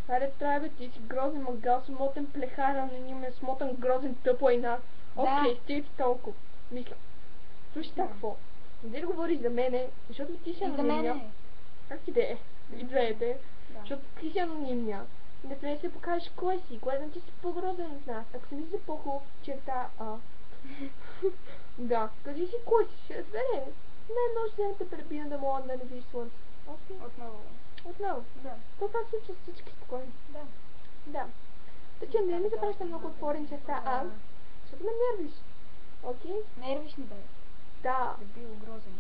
Аре, трябва ти си грозен магал, смотен плехар, а не ниме смотан грозен тъплайна. Окей, стига толкова. Мисля. Слушай какво? Не да говориш за мене, защото ти си анонимня. Как ти да е? И двете. Защото ти си анонимня. Не трябва да се покажеш кой си, когато ти си по-грозен от нас. Ако си мисли по-хубав, черта да, кажи си кой си, ще разбере. Не може да те пребина да мога да не видиш слънце. Окей? Отново? Да. Това случва с всички спокойно. Да. Така, не ми запраща много отворен черта защото ме нервиш. Окей? Нервиш ни, бе. Да. Дебил, грозен.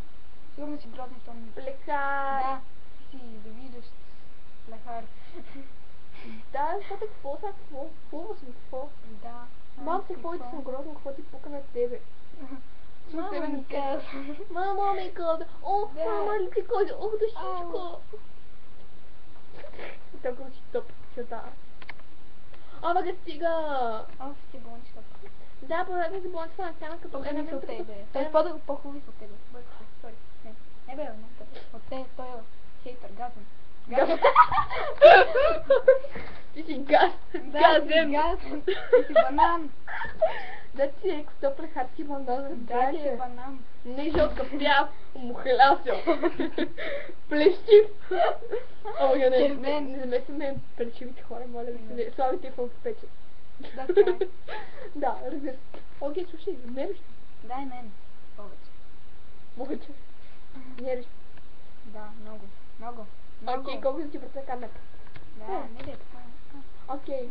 Сигурно си грозен, що ми... Плехар. Да. Ти си завиждаш плехар. Да, защото какво са, какво? Хубаво съм, какво? Да. Мам се ходи да съм грозен, какво ти пука на тебе? Мама ми каза. Мама ми каза. О, мама ли ти каза? Ох, да шишко. Толкова си топ, черта. Ама га стига! Ох, си болничка. Да, поредно си болничка на стяна като По-хубави са от тебе. Той е по-хубави са от тебе. Сори. Не бе, не. От те, той е хейтър, газен. Газен. Ти си газ. Газен. Газен. Ти си банан. Да ти е стопле хатки банан. Да, ти е банан. Не жълтка пяв. Мухлясил. Плещив. Ама не замесваме плещивите хора, моля ви се. Славите в пече. Да, така е. Да, разбира се. Окей, слушай, мериш. Дай мен. Повече. Мериш. Да, много. Окей, колко да ти върта камерата? Да, не да е така. Окей.